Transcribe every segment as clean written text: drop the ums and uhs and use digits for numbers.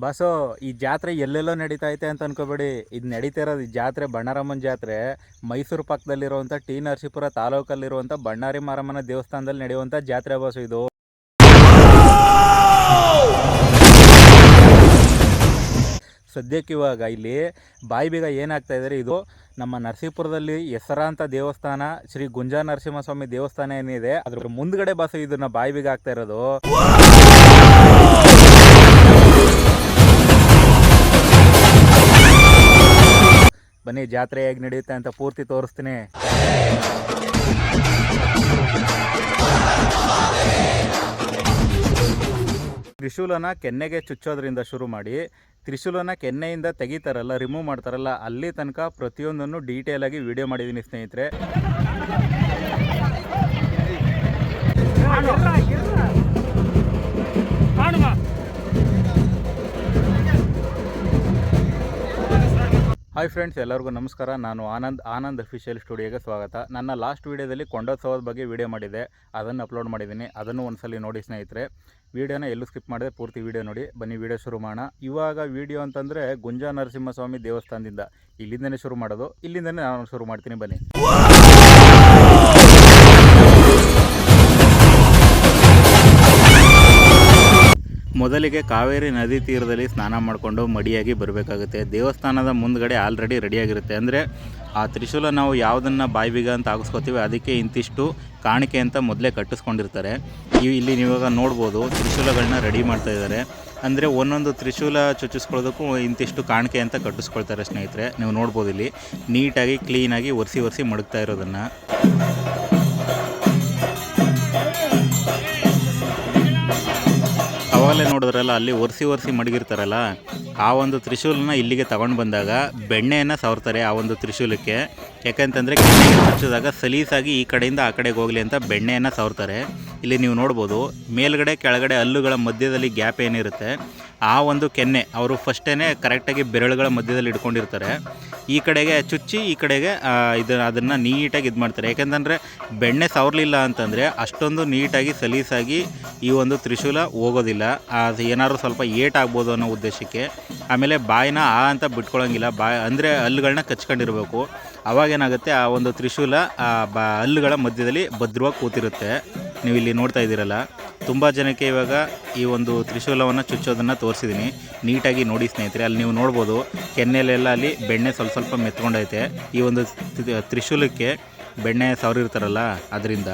Bus ಈ ಜಾತ್ರೆ ಎಲ್ಲೆಲ್ಲೋ ನಡೀತಾ ಐತೆ ಅಂತ ಅನ್ಕೋಬೇಡಿ. ಇದು ನಡೀತಾ ಇರೋದು ಈ ಜಾತ್ರೆ ಬಣ್ಣಾರಮ್ಮನ ಜಾತ್ರೆ ಮೈಸೂರು ಪಕ್ಕದಲ್ಲಿರುವಂಥ ಟಿ ನರಸೀಪುರ ತಾಲೂಕಲ್ಲಿರುವಂಥ ಬಣ್ಣಾರಿ ಮಾರಮ್ಮನ ದೇವಸ್ಥಾನದಲ್ಲಿ ನಡೆಯುವಂಥ ಜಾತ್ರೆ ಬಸ್ಸು ಇದು. ಸದ್ಯಕ್ಕೆ ಇವಾಗ ಇಲ್ಲಿ ಬಾಯಿ ಬೀಗ ಏನಾಗ್ತಾ ಇದ್ದಾರೆ, ಇದು ನಮ್ಮ ನರಸೀಪುರದಲ್ಲಿ ಹೆಸರಾಂತ ದೇವಸ್ಥಾನ ಶ್ರೀ ಗುಂಜಾ ನರಸಿಂಹಸ್ವಾಮಿ ದೇವಸ್ಥಾನ ಏನಿದೆ ಅದ್ರ ಮುಂದ್ಗಡೆ ಬಸ್ಸು ಇದನ್ನ ಬಾಯಿ ಬೀಗ ಆಗ್ತಾ ಇರೋದು. ಬನ್ನಿ ಜಾತ್ರೆ ಹೇಗೆ ನಡೆಯುತ್ತೆ ಅಂತ ಪೂರ್ತಿ ತೋರಿಸ್ತೀನಿ. ತ್ರಿಶೂಲನ ಕೆನ್ನೆಗೆ ಚುಚ್ಚೋದ್ರಿಂದ ಶುರು ಮಾಡಿ ತ್ರಿಶೂಲನ ಕೆನ್ನೆಯಿಂದ ತೆಗಿತಾರಲ್ಲ, ರಿಮೂವ್ ಮಾಡ್ತಾರಲ್ಲ, ಅಲ್ಲಿ ತನಕ ಪ್ರತಿಯೊಂದನ್ನು ಡೀಟೇಲ್ ಆಗಿ ವಿಡಿಯೋ ಮಾಡಿದ್ದೀನಿ ಸ್ನೇಹಿತರೆ. ಹಾಯ್ ಫ್ರೆಂಡ್ಸ್, ಎಲ್ಲರಿಗೂ ನಮಸ್ಕಾರ. ನಾನು ಆನಂದ್ ಅಫಿಷಿಯಲ್ ಸ್ಟುಡಿಯೋಗೆ ಸ್ವಾಗತ. ನನ್ನ ಲಾಸ್ಟ್ ವೀಡಿಯೋದಲ್ಲಿ ಕೊಂಡೋತ್ಸವದ ಬಗ್ಗೆ ವಿಡಿಯೋ ಮಾಡಿದೆ, ಅದನ್ನು ಅಪ್ಲೋಡ್ ಮಾಡಿದ್ದೀನಿ. ಅದನ್ನು ಒಂದ್ಸಲಿ ನೋಡಿ ಸ್ನೇಹಿತರೆ. ವೀಡಿಯೋನ ಎಲ್ಲೂ ಸ್ಕಿಪ್ ಮಾಡಿದೆ, ಪೂರ್ತಿ ವೀಡಿಯೋ ನೋಡಿ. ಬನ್ನಿ ವೀಡಿಯೋ ಶುರು ಮಾಡೋಣ. ಇವಾಗ ವೀಡಿಯೋ ಅಂತಂದರೆ ಗುಂಜಾ ನರಸಿಂಹಸ್ವಾಮಿ ದೇವಸ್ಥಾನದಿಂದ ಇಲ್ಲಿಂದನೇ ಶುರು ಮಾಡೋದು. ಇಲ್ಲಿಂದನೇ ನಾನು ಶುರು ಮಾಡ್ತೀನಿ ಬನ್ನಿ. ಮೊದಲಿಗೆ ಕಾವೇರಿ ನದಿ ತೀರದಲ್ಲಿ ಸ್ನಾನ ಮಾಡಿಕೊಂಡು ಮಡಿಯಾಗಿ ಬರಬೇಕಾಗುತ್ತೆ. ದೇವಸ್ಥಾನದ ಮುಂದ್ಗಡೆ ಆಲ್ರೆಡಿ ರೆಡಿಯಾಗಿರುತ್ತೆ. ಅಂದರೆ ಆ ತ್ರಿಶೂಲ ನಾವು ಯಾವುದನ್ನು ಬಾಯಿ ಬೀಗ ಅಂತ ಹಾಕಿಸ್ಕೋತೀವಿ ಅದಕ್ಕೆ ಇಂತಿಷ್ಟು ಕಾಣಿಕೆ ಅಂತ ಮೊದಲೇ ಕಟ್ಟಿಸ್ಕೊಂಡಿರ್ತಾರೆ. ಇಲ್ಲಿ ನೀವಾಗ ನೋಡ್ಬೋದು ತ್ರಿಶೂಲಗಳನ್ನ ರೆಡಿ ಮಾಡ್ತಾ ಇದ್ದಾರೆ. ಅಂದರೆ ಒಂದೊಂದು ತ್ರಿಶೂಲ ಚುಚ್ಚಿಸ್ಕೊಳ್ಳೋದಕ್ಕೂ ಇಂತಿಷ್ಟು ಕಾಣಿಕೆ ಅಂತ ಕಟ್ಟಿಸ್ಕೊಳ್ತಾರೆ ಸ್ನೇಹಿತರೆ. ನೀವು ನೋಡ್ಬೋದು ಇಲ್ಲಿ ನೀಟಾಗಿ ಕ್ಲೀನಾಗಿ ಒರೆಸಿ ಮಡಗ್ತಾ ಇರೋದನ್ನು. ಅವಾಗಲೇ ನೋಡಿದ್ರಲ್ಲ, ಅಲ್ಲಿ ಒರೆಸಿ ಮಡಗಿರ್ತಾರಲ್ಲ, ಆ ಒಂದು ತ್ರಿಶೂಲನ ಇಲ್ಲಿಗೆ ತಗೊಂಡು ಬಂದಾಗ ಬೆಣ್ಣೆಯನ್ನು ಸವರ್ತಾರೆ ಆ ಒಂದು ತ್ರಿಶೂಲಕ್ಕೆ. ಯಾಕಂತಂದರೆ ಕೆನ್ನೆಗೆ ಚುಚ್ಚಿದಾಗ ಸಲೀಸಾಗಿ ಈ ಕಡೆಯಿಂದ ಆ ಕಡೆಗೆ ಹೋಗಲಿ ಅಂತ ಬೆಣ್ಣೆಯನ್ನು ಸವರ್ತಾರೆ. ಇಲ್ಲಿ ನೀವು ನೋಡ್ಬೋದು ಮೇಲ್ಗಡೆ ಕೆಳಗಡೆ ಹಲ್ಲುಗಳ ಮಧ್ಯದಲ್ಲಿ ಗ್ಯಾಪ್ ಏನಿರುತ್ತೆ, ಆ ಒಂದು ಕೆನ್ನೆ ಅವರು ಫಸ್ಟೇ ಕರೆಕ್ಟಾಗಿ ಬೆರಳುಗಳ ಮಧ್ಯದಲ್ಲಿ ಇಟ್ಕೊಂಡಿರ್ತಾರೆ. ಈ ಕಡೆಗೆ ಚುಚ್ಚಿ ಈ ಕಡೆಗೆ ಅದನ್ನು ನೀಟಾಗಿ ಇದು ಮಾಡ್ತಾರೆ. ಯಾಕೆಂತಂದರೆ ಬೆಣ್ಣೆ ಸವರಲಿಲ್ಲ ಅಂತಂದರೆ ಅಷ್ಟೊಂದು ನೀಟಾಗಿ ಸಲೀಸಾಗಿ ಈ ಒಂದು ತ್ರಿಶೂಲ ಹೋಗೋದಿಲ್ಲ. ಅದು ಏನಾದರೂ ಸ್ವಲ್ಪ ಏಟಾಗ್ಬೋದು ಅನ್ನೋ ಉದ್ದೇಶಕ್ಕೆ. ಆಮೇಲೆ ಬಾಯಿನ ಅಂತ ಬಿಟ್ಕೊಳ್ಳೋಂಗಿಲ್ಲ, ಅಂದರೆ ಹಲ್ಲುಗಳನ್ನ ಕಚ್ಕೊಂಡಿರಬೇಕು. ಅವಾಗೇನಾಗುತ್ತೆ, ಆ ಒಂದು ತ್ರಿಶೂಲ ಹಲ್ಲುಗಳ ಮಧ್ಯದಲ್ಲಿ ಭದ್ರವಾಗಿ ಕೂತಿರುತ್ತೆ. ನೀವು ಇಲ್ಲಿ ನೋಡ್ತಾ ಇದ್ದೀರಲ್ಲ, ತುಂಬ ಜನಕ್ಕೆ ಇವಾಗ ಈ ಒಂದು ತ್ರಿಶೂಲವನ್ನು ಚುಚ್ಚೋದನ್ನು ತೋರಿಸಿದ್ದೀನಿ. ನೀಟಾಗಿ ನೋಡಿ ಸ್ನೇಹಿತರೆ. ಅಲ್ಲಿ ನೀವು ನೋಡ್ಬೋದು ಕೆನ್ನೆಲೆಲ್ಲ ಅಲ್ಲಿ ಬೆಣ್ಣೆ ಸ್ವಲ್ಪ ಮೆತ್ಕೊಂಡೈತೆ. ಈ ಒಂದು ತ್ರಿಶೂಲಕ್ಕೆ ಬೆಣ್ಣೆ ಸವರಿರ್ತಾರಲ್ಲ ಅದರಿಂದ.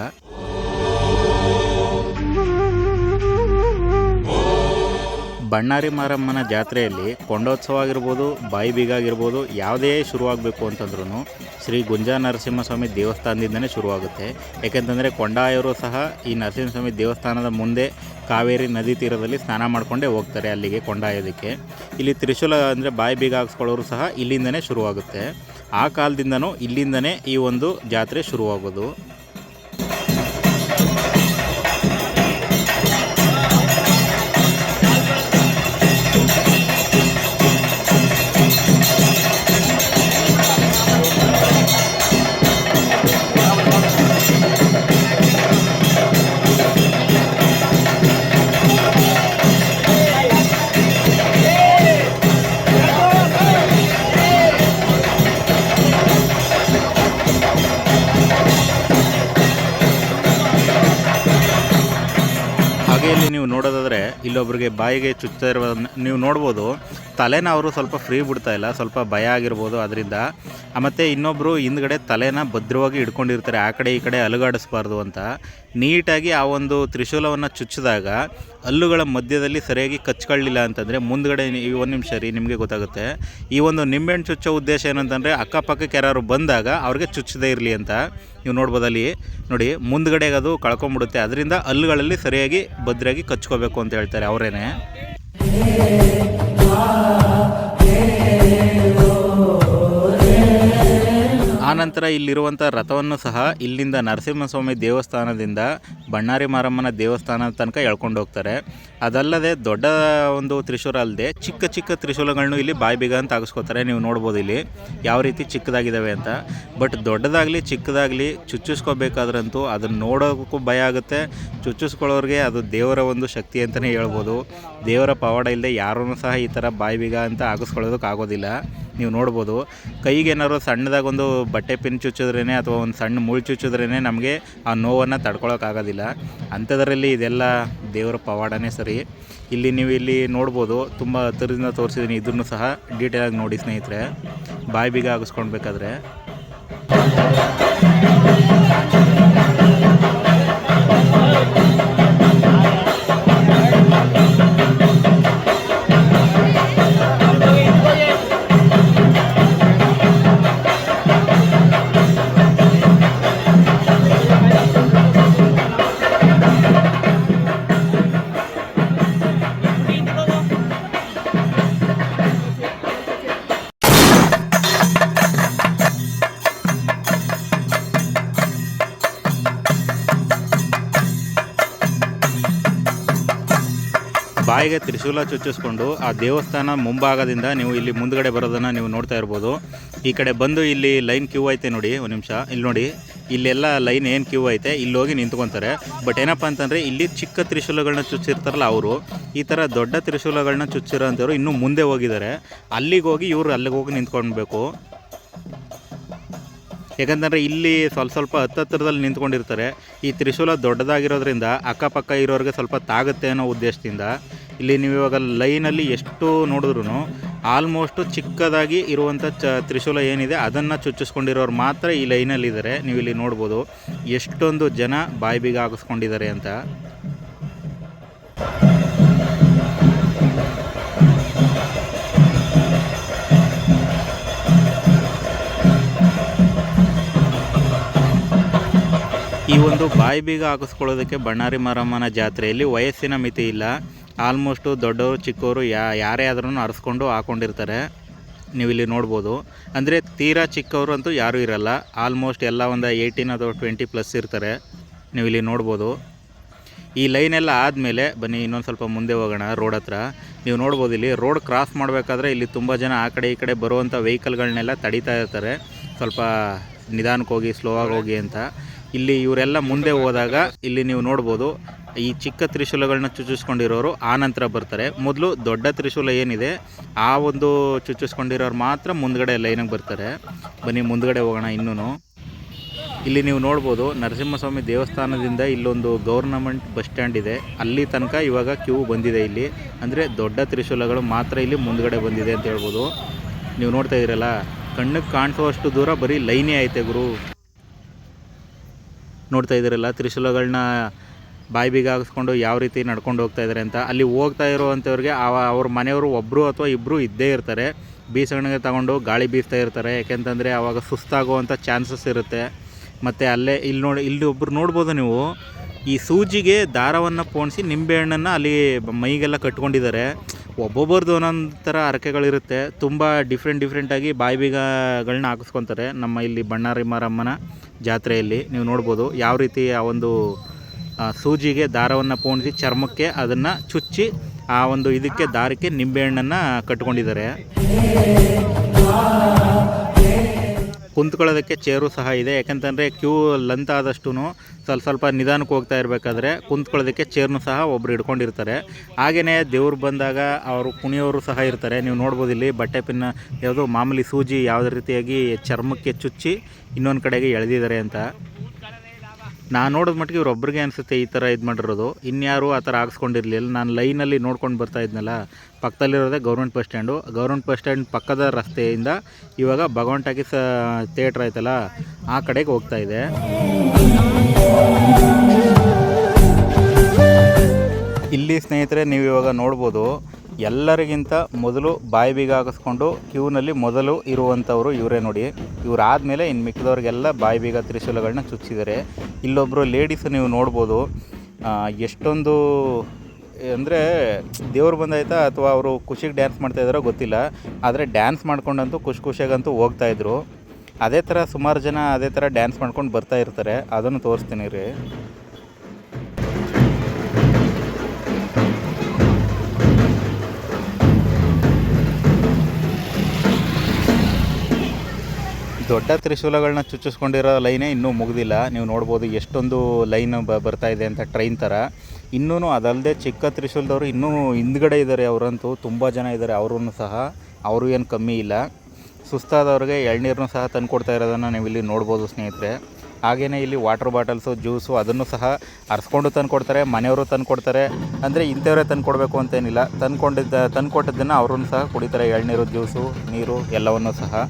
ಬಣ್ಣಾರಿ ಮಾರಮ್ಮನ ಜಾತ್ರೆಯಲ್ಲಿ ಕೊಂಡೋತ್ಸವ ಆಗಿರ್ಬೋದು, ಬಾಯಿ ಬೀಗ ಆಗಿರ್ಬೋದು, ಯಾವುದೇ ಶುರುವಾಗಬೇಕು ಅಂತಂದ್ರೂ ಶ್ರೀ ಗುಂಜಾ ನರಸಿಂಹಸ್ವಾಮಿ ದೇವಸ್ಥಾನದಿಂದನೇ ಶುರುವಾಗುತ್ತೆ. ಏಕೆಂತಂದರೆ ಕೊಂಡಾಯವರು ಸಹ ಈ ನರಸಿಂಹಸ್ವಾಮಿ ದೇವಸ್ಥಾನದ ಮುಂದೆ ಕಾವೇರಿ ನದಿ ತೀರದಲ್ಲಿ ಸ್ನಾನ ಮಾಡಿಕೊಂಡೇ ಹೋಗ್ತಾರೆ ಅಲ್ಲಿಗೆ ಕೊಂಡಾಯೋದಕ್ಕೆ. ಇಲ್ಲಿ ತ್ರಿಶೂಲ ಅಂದರೆ ಬಾಯಿ ಬೀಗ ಹಾಕ್ಸ್ಕೊಳ್ಳೋರು ಸಹ ಇಲ್ಲಿಂದನೇ ಶುರುವಾಗುತ್ತೆ. ಆ ಕಾಲದಿಂದನೂ ಇಲ್ಲಿಂದನೇ ಈ ಒಂದು ಜಾತ್ರೆ ಶುರುವಾಗೋದು. ಇಲ್ಲಿ ನೀವು ನೋಡೋದಾದರೆ ಇಲ್ಲೊಬ್ರಿಗೆ ಬಾಯಿಗೆ ಚುಚ್ತಾ ಇರೋದನ್ನ ನೀವು ನೋಡ್ಬೋದು. ತಲೆನ ಅವರು ಸ್ವಲ್ಪ ಫ್ರೀ ಬಿಡ್ತಾ ಇಲ್ಲ, ಸ್ವಲ್ಪ ಭಯ ಆಗಿರ್ಬೋದು ಅದರಿಂದ. ಮತ್ತು ಇನ್ನೊಬ್ಬರು ಹಿಂದ್ಗಡೆ ತಲೆನ ಭದ್ರವಾಗಿ ಹಿಡ್ಕೊಂಡಿರ್ತಾರೆ, ಆ ಕಡೆ ಈ ಕಡೆ ಅಲುಗಾಡಿಸ್ಬಾರ್ದು ಅಂತ. ನೀಟಾಗಿ ಆ ಒಂದು ತ್ರಿಶೂಲವನ್ನು ಚುಚ್ಚಿದಾಗ ಹಲ್ಲುಗಳ ಮಧ್ಯದಲ್ಲಿ ಸರಿಯಾಗಿ ಕಚ್ಕೊಳ್ಳಿಲ್ಲ ಅಂತಂದರೆ ಮುಂದ್ಗಡೆ ಒಂದು ನಿಮಿಷ ರೀ, ನಿಮಗೆ ಗೊತ್ತಾಗುತ್ತೆ. ಈ ಒಂದು ನಿಂಬೆಹಣ್ಣು ಚುಚ್ಚೋ ಉದ್ದೇಶ ಏನಂತಂದರೆ ಅಕ್ಕಪಕ್ಕಕ್ಕೆ ಯಾರು ಬಂದಾಗ ಅವ್ರಿಗೆ ಚುಚ್ಚದೇ ಇರಲಿ ಅಂತ. ನೀವು ನೋಡ್ಬೋದು ಅಲ್ಲಿ ನೋಡಿ ಮುಂದ್ಗಡೆಗೆ ಅದು ಕಳ್ಕೊಂಬಿಡುತ್ತೆ. ಅದರಿಂದ ಹಲ್ಲುಗಳಲ್ಲಿ ಸರಿಯಾಗಿ ಭದ್ರಾಗಿ ಕಚ್ಕೋಬೇಕು ಅಂತ ಹೇಳ್ತಾರೆ ಅವರೇನೆ. ಆನಂತರ ಇಲ್ಲಿರುವಂಥ ರಥವನ್ನು ಸಹ ಇಲ್ಲಿಂದ ನರಸಿಂಹಸ್ವಾಮಿ ದೇವಸ್ಥಾನದಿಂದ ಬಣ್ಣಾರಿ ಮಾರಮ್ಮನ ದೇವಸ್ಥಾನದ ತನಕ ಎಳ್ಕೊಂಡು ಹೋಗ್ತಾರೆ. ಅದಲ್ಲದೆ ದೊಡ್ಡ ಒಂದು ತ್ರಿಶೂಲ ಅಲ್ಲದೆ ಚಿಕ್ಕ ಚಿಕ್ಕ ತ್ರಿಶೂಲಗಳನ್ನು ಇಲ್ಲಿ ಬಾಯಿ ಬೀಗ ಅಂತ ಹಾಕಿಸ್ಕೋತಾರೆ. ನೀವು ನೋಡ್ಬೋದು ಇಲ್ಲಿ ಯಾವ ರೀತಿ ಚಿಕ್ಕದಾಗಿದ್ದಾವೆ ಅಂತ. ಬಟ್ ದೊಡ್ಡದಾಗಲಿ ಚಿಕ್ಕದಾಗಲಿ ಚುಚ್ಚಿಸ್ಕೋಬೇಕಾದ್ರಂತೂ ಅದನ್ನು ನೋಡೋಕ್ಕೂ ಭಯ ಆಗುತ್ತೆ. ಚುಚ್ಚಿಸ್ಕೊಳ್ಳೋರಿಗೆ ಅದು ದೇವರ ಒಂದು ಶಕ್ತಿ ಅಂತಲೇ ಹೇಳ್ಬೋದು. ದೇವರ ಪವಾಡ ಇಲ್ಲದೆ ಯಾರೂ ಸಹ ಈ ಥರ ಬಾಯಿ ಬೀಗ ಅಂತ ಹಾಕಿಸ್ಕೊಳ್ಳೋದಕ್ಕಾಗೋದಿಲ್ಲ. ನೀವು ನೋಡ್ಬೋದು, ಕೈಗೇನಾದ್ರು ಸಣ್ಣದಾಗಿ ಒಂದು ಬಟ್ಟೆ ಪಿನ್ ಚುಚ್ಚಿದ್ರೇ ಅಥವಾ ಒಂದು ಸಣ್ಣ ಮುಳ್ಳು ಚುಚ್ಚಿದ್ರೇ ನಮಗೆ ಆ ನೋವನ್ನು ತಡ್ಕೊಳೋಕ್ಕಾಗೋದಿಲ್ಲ. ಅಂಥದ್ರಲ್ಲಿ ಇದೆಲ್ಲ ದೇವರ ಪವಾಡನೇ ಸರಿ. ಇಲ್ಲಿ ನೀವು ಇಲ್ಲಿ ನೋಡ್ಬೋದು, ತುಂಬ ಹತ್ತಿರದಿಂದ ತೋರಿಸಿದ್ದೀನಿ. ಇದನ್ನು ಸಹ ಡೀಟೇಲಾಗಿ ನೋಡಿ ಸ್ನೇಹಿತರೆ, ಬಾಯಿ ಬೀಗ ಹಾಕಿಸ್ಕೊಳ್ಬೇಕಾದ್ರೆ. ಬಾಯಿಗೆ ತ್ರಿಶೂಲ ಚುಚ್ಚಿಸ್ಕೊಂಡು ಆ ದೇವಸ್ಥಾನ ಮುಂಭಾಗದಿಂದ ನೀವು ಇಲ್ಲಿ ಮುಂದ್ಗಡೆ ಬರೋದನ್ನು ನೀವು ನೋಡ್ತಾ ಇರ್ಬೋದು. ಈ ಕಡೆ ಬಂದು ಇಲ್ಲಿ ಲೈನ್ ಕ್ಯೂ ಐತೆ ನೋಡಿ, ಒಂದು ನಿಮಿಷ ಇಲ್ಲಿ ನೋಡಿ, ಇಲ್ಲೆಲ್ಲ ಲೈನ್ ಏನು ಕ್ಯೂ ಐತೆ ಇಲ್ಲಿ ಹೋಗಿ ನಿಂತ್ಕೊತಾರೆ. ಬಟ್ ಏನಪ್ಪ ಅಂತಂದರೆ ಇಲ್ಲಿ ಚಿಕ್ಕ ತ್ರಿಶೂಲಗಳನ್ನ ಚುಚ್ಚಿರ್ತಾರಲ್ಲ ಅವರು, ಈ ಥರ ದೊಡ್ಡ ತ್ರಿಶೂಲಗಳನ್ನ ಚುಚ್ಚಿರೋ ಅಂಥವ್ರು ಇನ್ನೂ ಮುಂದೆ ಹೋಗಿದ್ದಾರೆ. ಅಲ್ಲಿಗೆ ಹೋಗಿ ಇವರು ಅಲ್ಲಿಗೆ ಹೋಗಿ ನಿಂತ್ಕೊಳ್ಬೇಕು. ಯಾಕಂತಂದರೆ ಇಲ್ಲಿ ಸ್ವಲ್ಪ ಹತ್ತಿರದಲ್ಲಿ ನಿಂತ್ಕೊಂಡಿರ್ತಾರೆ. ಈ ತ್ರಿಶೂಲ ದೊಡ್ಡದಾಗಿರೋದ್ರಿಂದ ಅಕ್ಕಪಕ್ಕ ಇರೋರಿಗೆ ಸ್ವಲ್ಪ ತಾಗುತ್ತೆ ಅನ್ನೋ ಉದ್ದೇಶದಿಂದ ಇಲ್ಲಿ ನೀವು ಇವಾಗ ಲೈನಲ್ಲಿ ಎಷ್ಟು ನೋಡಿದ್ರೂ ಆಲ್ಮೋಸ್ಟು ಚಿಕ್ಕದಾಗಿ ಇರುವಂಥ ತ್ರಿಶೂಲ ಏನಿದೆ ಅದನ್ನು ಚುಚ್ಚಿಸ್ಕೊಂಡಿರೋರು ಮಾತ್ರ ಈ ಲೈನಲ್ಲಿದ್ದಾರೆ. ನೀವು ಇಲ್ಲಿ ನೋಡ್ಬೋದು ಎಷ್ಟೊಂದು ಜನ ಬಾಯಿ ಬೀಗ ಹಾಕಿಸ್ಕೊಂಡಿದ್ದಾರೆ ಅಂತ. ಈ ಒಂದು ಬಾಯಿ ಬೀಗ ಹಾಕಿಸ್ಕೊಳ್ಳೋದಕ್ಕೆ ಬಣ್ಣಾರಿ ಮಾರಮ್ಮನ ಜಾತ್ರೆಯಲ್ಲಿ ವಯಸ್ಸಿನ ಮಿತಿ ಇಲ್ಲ. ಆಲ್ಮೋಸ್ಟು ದೊಡ್ಡವರು ಚಿಕ್ಕವರು ಯಾರೇ ಆದ್ರೂ ಅರಸ್ಕೊಂಡು ಹಾಕ್ಕೊಂಡಿರ್ತಾರೆ. ನೀವು ಇಲ್ಲಿ ನೋಡ್ಬೋದು, ಅಂದರೆ ತೀರಾ ಚಿಕ್ಕವರು ಅಂತೂ ಯಾರೂ ಇರಲ್ಲ. ಆಲ್ಮೋಸ್ಟ್ ಎಲ್ಲ ಒಂದು 18 ಅಥವಾ 20+ ಇರ್ತಾರೆ. ನೀವು ಇಲ್ಲಿ ನೋಡ್ಬೋದು. ಈ ಲೈನೆಲ್ಲ ಆದಮೇಲೆ ಬನ್ನಿ ಇನ್ನೊಂದು ಸ್ವಲ್ಪ ಮುಂದೆ ಹೋಗೋಣ ರೋಡ್ ಹತ್ರ. ನೀವು ನೋಡ್ಬೋದು ಇಲ್ಲಿ ರೋಡ್ ಕ್ರಾಸ್ ಮಾಡಬೇಕಾದ್ರೆ ಇಲ್ಲಿ ತುಂಬ ಜನ ಆ ಕಡೆ ಈ ಕಡೆ ಬರುವಂಥ ವೆಹಿಕಲ್ಗಳನ್ನೆಲ್ಲ ತಡೀತಾ ಇರ್ತಾರೆ, ಸ್ವಲ್ಪ ನಿಧಾನಕ್ಕೆ ಹೋಗಿ, ಸ್ಲೋ ಆಗಿ ಹೋಗಿ ಅಂತ. ಇಲ್ಲಿ ಇವರೆಲ್ಲ ಮುಂದೆ ಹೋದಾಗ ಇಲ್ಲಿ ನೀವು ನೋಡ್ಬೋದು ಈ ಚಿಕ್ಕ ತ್ರಿಶೂಲಗಳನ್ನ ಚುಚ್ಚಿಸ್ಕೊಂಡಿರೋರು ಆ ನಂತರ ಬರ್ತಾರೆ. ಮೊದಲು ದೊಡ್ಡ ತ್ರಿಶೂಲ ಏನಿದೆ ಆ ಒಂದು ಚುಚ್ಚಿಸ್ಕೊಂಡಿರೋರು ಮಾತ್ರ ಮುಂದ್ಗಡೆ ಲೈನಿಗೆ ಬರ್ತಾರೆ. ಬನ್ನಿ ಮುಂದ್ಗಡೆ ಹೋಗೋಣ ಇನ್ನೂ. ಇಲ್ಲಿ ನೀವು ನೋಡ್ಬೋದು ನರಸಿಂಹಸ್ವಾಮಿ ದೇವಸ್ಥಾನದಿಂದ ಇಲ್ಲೊಂದು ಗೌರ್ನಮೆಂಟ್ ಬಸ್ ಸ್ಟ್ಯಾಂಡ್ ಇದೆ, ಅಲ್ಲಿ ತನಕ ಇವಾಗ ಕ್ಯೂ ಬಂದಿದೆ. ಇಲ್ಲಿ ಅಂದರೆ ದೊಡ್ಡ ತ್ರಿಶೂಲಗಳು ಮಾತ್ರ ಇಲ್ಲಿ ಮುಂದ್ಗಡೆ ಬಂದಿದೆ ಅಂತ ಹೇಳ್ಬೋದು. ನೀವು ನೋಡ್ತಾ ಇದ್ದೀರಲ್ಲ, ಕಣ್ಣಿಗೆ ಕಾಣಿಸೋಷ್ಟು ದೂರ ಬರೀ ಲೈನೇ ಐತೆ ಗುರು. ನೋಡ್ತಾ ಇದ್ದೀರಲ್ಲ ತ್ರಿಶೂಲಗಳನ್ನ ಬಾಯಿ ಬೀಗ ಹಾಕಿಸ್ಕೊಂಡು ಯಾವ ರೀತಿ ನಡ್ಕೊಂಡು ಹೋಗ್ತಾ ಇದ್ದಾರೆ ಅಂತ. ಅಲ್ಲಿ ಹೋಗ್ತಾ ಇರೋವಂಥವ್ರಿಗೆ ಅವ್ರ ಮನೆಯವರು ಒಬ್ಬರು ಅಥವಾ ಇಬ್ಬರು ಇದ್ದೇ ಇರ್ತಾರೆ, ಬೀಸಣಿಗೆ ತಗೊಂಡು ಗಾಳಿ ಬೀಸ್ತಾ ಇರ್ತಾರೆ. ಯಾಕೆಂತಂದರೆ ಆವಾಗ ಸುಸ್ತಾಗುವಂಥ ಚಾನ್ಸಸ್ ಇರುತ್ತೆ. ಮತ್ತು ಅಲ್ಲೇ ಇಲ್ಲಿ ಒಬ್ಬರು ನೋಡ್ಬೋದು ನೀವು, ಈ ಸೂಜಿಗೆ ದಾರವನ್ನು ಪೋಣಿಸಿ ನಿಂಬೆಹಣ್ಣನ್ನು ಅಲ್ಲಿ ಮೈಗೆಲ್ಲ ಕಟ್ಕೊಂಡಿದ್ದಾರೆ. ಒಬ್ಬೊಬ್ಬರದ್ದು ಒಂದೊಂದು ಥರ ಹರಕೆಗಳಿರುತ್ತೆ. ತುಂಬ ಡಿಫ್ರೆಂಟಾಗಿ ಬಾಯಿ ಬೀಗಗಳನ್ನ ಹಾಕಿಸ್ಕೊತಾರೆ ನಮ್ಮ ಇಲ್ಲಿ ಬಣ್ಣಾರಿ ಮಾರಮ್ಮನ ಜಾತ್ರೆಯಲ್ಲಿ. ನೀವು ನೋಡ್ಬೋದು ಯಾವ ರೀತಿ ಆ ಒಂದು ಸೂಜಿಗೆ ದಾರವನ್ನು ಪೋಣಿಸಿ ಚರ್ಮಕ್ಕೆ ಅದನ್ನು ಚುಚ್ಚಿ ಆ ಒಂದು ಇದಕ್ಕೆ ದಾರಕ್ಕೆ ನಿಂಬೆಹಣ್ಣನ್ನು ಕಟ್ಕೊಂಡಿದ್ದಾರೆ. ಕುಂತ್ಕೊಳ್ಳೋದಕ್ಕೆ ಚೇರು ಸಹ ಇದೆ. ಯಾಕಂತಂದರೆ ಕ್ಯೂ ಲೆಂತ್ ಆದಷ್ಟು ಸ್ವಲ್ಪ ನಿಧಾನಕ್ಕೆ ಹೋಗ್ತಾ ಇರಬೇಕಾದ್ರೆ ಕುಂತ್ಕೊಳ್ಳೋದಕ್ಕೆ ಚೇರ್ನು ಸಹ ಒಬ್ಬರು ಹಿಡ್ಕೊಂಡಿರ್ತಾರೆ. ಹಾಗೆಯೇ ದೇವ್ರು ಬಂದಾಗ ಅವರು ಕುಣಿಯೋರು ಸಹ ಇರ್ತಾರೆ. ನೀವು ನೋಡ್ಬೋದು ಇಲ್ಲಿ ಬಟ್ಟೆ ಪಿನ್ನ ಯಾವುದೋ ಮಾಮೂಲಿ ಸೂಜಿ ಯಾವುದೇ ರೀತಿಯಾಗಿ ಚರ್ಮಕ್ಕೆ ಚುಚ್ಚಿ ಇನ್ನೊಂದು ಕಡೆಗೆ ಎಳೆದಿದ್ದಾರೆ ಅಂತ. ನಾನು ನೋಡೋದು ಮಟ್ಟಿಗೆ ಇವರೊಬ್ಬರಿಗೆ ಅನಿಸುತ್ತೆ ಈ ಥರ ಇದು ಮಾಡಿರೋದು. ಇನ್ಯಾರು ಆ ಥರ ಹಾಕ್ಸ್ಕೊಂಡಿರಲಿಲ್ಲ. ನಾನು ಲೈನಲ್ಲಿ ನೋಡ್ಕೊಂಡು ಬರ್ತಾ ಇದ್ನಲ್ಲ, ಪಕ್ಕದಲ್ಲಿರೋದೇ government bus stand. Government bus stand ಪಕ್ಕದ ರಸ್ತೆಯಿಂದ ಇವಾಗ ಭಗವಾನ್ ಟಾಕೀಸ್ ಥಿಯೇಟ್ರ್ ಆಯ್ತಲ್ಲ ಆ ಕಡೆಗೆ ಹೋಗ್ತಾ ಇದೆ. ಇಲ್ಲಿ ಸ್ನೇಹಿತರೆ ನೀವು ಇವಾಗ ನೋಡ್ಬೋದು, ಎಲ್ಲರಿಗಿಂತ ಮೊದಲು ಬಾಯಿ ಬೀಗ ಹಾಕಿಸ್ಕೊಂಡು ಕ್ಯೂನಲ್ಲಿ ಮೊದಲು ಇರುವಂಥವ್ರು ಇವರೇ ನೋಡಿ. ಇವರಾದಮೇಲೆ ಇನ್ನು ಮಿಕ್ಕಿದವ್ರಿಗೆಲ್ಲ ಬಾಯಿ ಬೀಗ ತ್ರಿಶೂಲಗಳನ್ನ ಚುಚ್ಚಿದ್ದಾರೆ. ಇಲ್ಲೊಬ್ಬರು ಲೇಡೀಸು ನೀವು ನೋಡ್ಬೋದು, ಎಷ್ಟೊಂದು ಅಂದರೆ ದೇವ್ರು ಬಂದಾಯ್ತಾ ಅಥವಾ ಅವರು ಖುಷಿಗೆ ಡ್ಯಾನ್ಸ್ ಮಾಡ್ತಾಯಿದ್ದಾರೋ ಗೊತ್ತಿಲ್ಲ, ಆದರೆ ಡ್ಯಾನ್ಸ್ ಮಾಡ್ಕೊಂಡಂತೂ ಖುಷಿಯಾಗಂತೂ ಹೋಗ್ತಾಯಿದ್ರು. ಅದೇ ಥರ ಸುಮಾರು ಜನ ಅದೇ ಥರ ಡ್ಯಾನ್ಸ್ ಮಾಡ್ಕೊಂಡು ಬರ್ತಾ ಇರ್ತಾರೆ, ಅದನ್ನು ತೋರಿಸ್ತೀನಿ ರೀ. ದೊಡ್ಡ ತ್ರಿಶೂಲಗಳನ್ನ ಚುಚ್ಚಿಸ್ಕೊಂಡಿರೋ ಲೈನೇ ಇನ್ನೂ ಮುಗಿದಿಲ್ಲ. ನೀವು ನೋಡ್ಬೋದು ಎಷ್ಟೊಂದು ಲೈನ್ ಬರ್ತಾ ಇದೆ ಅಂತ, ಟ್ರೈನ್ ಥರ. ಇನ್ನೂ ಅದಲ್ಲದೆ ಚಿಕ್ಕ ತ್ರಿಶೂಲದವರು ಇನ್ನೂ ಹಿಂದ್ಗಡೆ ಇದ್ದಾರೆ, ಅವರಂತೂ ತುಂಬ ಜನ ಇದ್ದಾರೆ. ಅವ್ರೂ ಸಹ ಅವರು ಏನು ಕಮ್ಮಿ ಇಲ್ಲ. ಸುಸ್ತಾದವ್ರಿಗೆ ಎಳ್ನೀರನ್ನೂ ಸಹ ತಂದು ಕೊಡ್ತಾ ಇರೋದನ್ನು ನೀವು ಇಲ್ಲಿ ನೋಡ್ಬೋದು ಸ್ನೇಹಿತರೆ. ಹಾಗೆಯೇ ಇಲ್ಲಿ ವಾಟರ್ ಬಾಟಲ್ಸು, ಜ್ಯೂಸು ಅದನ್ನು ಸಹ ಅರ್ಸ್ಕೊಂಡು ತಂದು ಕೊಡ್ತಾರೆ, ಮನೆಯವರು ತಂದು ಕೊಡ್ತಾರೆ. ಅಂದರೆ ಇಂಥವರೇ ತಂದು ಕೊಡಬೇಕು ಅಂತೇನಿಲ್ಲ, ತಂದು ಕೊಟ್ಟಿದ್ದನ್ನು ಅವ್ರೂ ಸಹ ಕುಡಿತಾರೆ. ಎಳ್ನೀರು, ಜ್ಯೂಸು, ನೀರು ಎಲ್ಲವನ್ನೂ ಸಹ.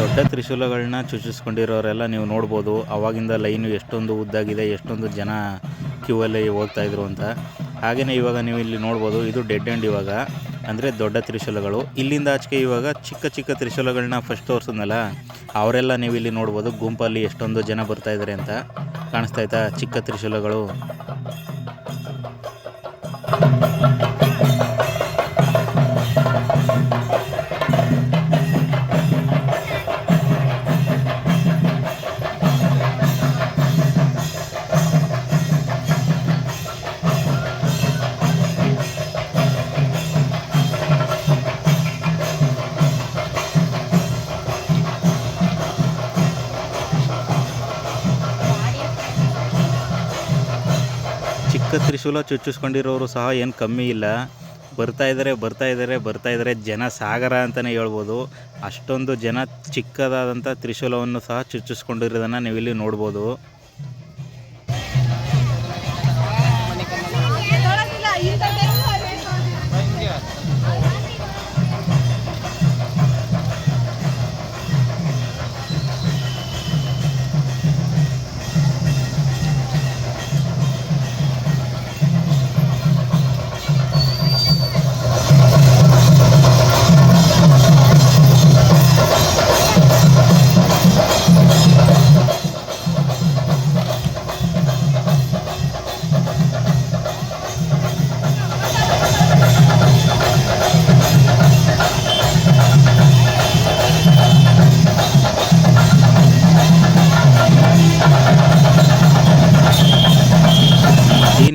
ದೊಡ್ಡ ತ್ರಿಶೂಲಗಳನ್ನ ಚುಚ್ಚಿಸ್ಕೊಂಡಿರೋರೆಲ್ಲ ನೀವು ನೋಡ್ಬೋದು. ಆವಾಗಿಂದ ಲೈನು ಎಷ್ಟೊಂದು ಉದ್ದಾಗಿದೆ, ಎಷ್ಟೊಂದು ಜನ ಕ್ಯೂವಲ್ಲಿ ಹೋಗ್ತಾಯಿದ್ರು ಅಂತ. ಹಾಗೆಯೇ ಇವಾಗ ನೀವು ಇಲ್ಲಿ ನೋಡ್ಬೋದು, ಇದು ಡೆಡ್ ಎಂಡ್ ಇವಾಗ, ಅಂದರೆ ದೊಡ್ಡ ತ್ರಿಶೂಲಗಳು. ಇಲ್ಲಿಂದ ಆಚೆಗೆ ಇವಾಗ ಚಿಕ್ಕ ಚಿಕ್ಕ ತ್ರಿಶೂಲಗಳನ್ನ ಫಸ್ಟ್ ತೋರಿಸಿದ್ನಲ್ಲ, ಅವರೆಲ್ಲ ನೀವು ಇಲ್ಲಿ ನೋಡ್ಬೋದು ಗುಂಪಲ್ಲಿ ಎಷ್ಟೊಂದು ಜನ ಬರ್ತಾಯಿದ್ದಾರೆ ಅಂತ. ಕಾಣಿಸ್ತಾಯ್ತಾ ಚಿಕ್ಕ ತ್ರಿಶೂಲಗಳು. ಚಿಕ್ಕ ತ್ರಿಶೂಲ ಚುಚ್ಚಿಸ್ಕೊಂಡಿರೋರು ಸಹ ಏನು ಕಮ್ಮಿ ಇಲ್ಲ. ಬರ್ತಾ ಇದ್ದಾರೆ ಜನ ಸಾಗರ ಅಂತಲೇ ಹೇಳ್ಬೋದು. ಅಷ್ಟೊಂದು ಜನ ಚಿಕ್ಕದಾದಂಥ ತ್ರಿಶೂಲವನ್ನು ಸಹ ಚುಚ್ಚಿಸ್ಕೊಂಡಿರೋದನ್ನು ನೀವಿಲ್ಲಿ ನೋಡ್ಬೋದು.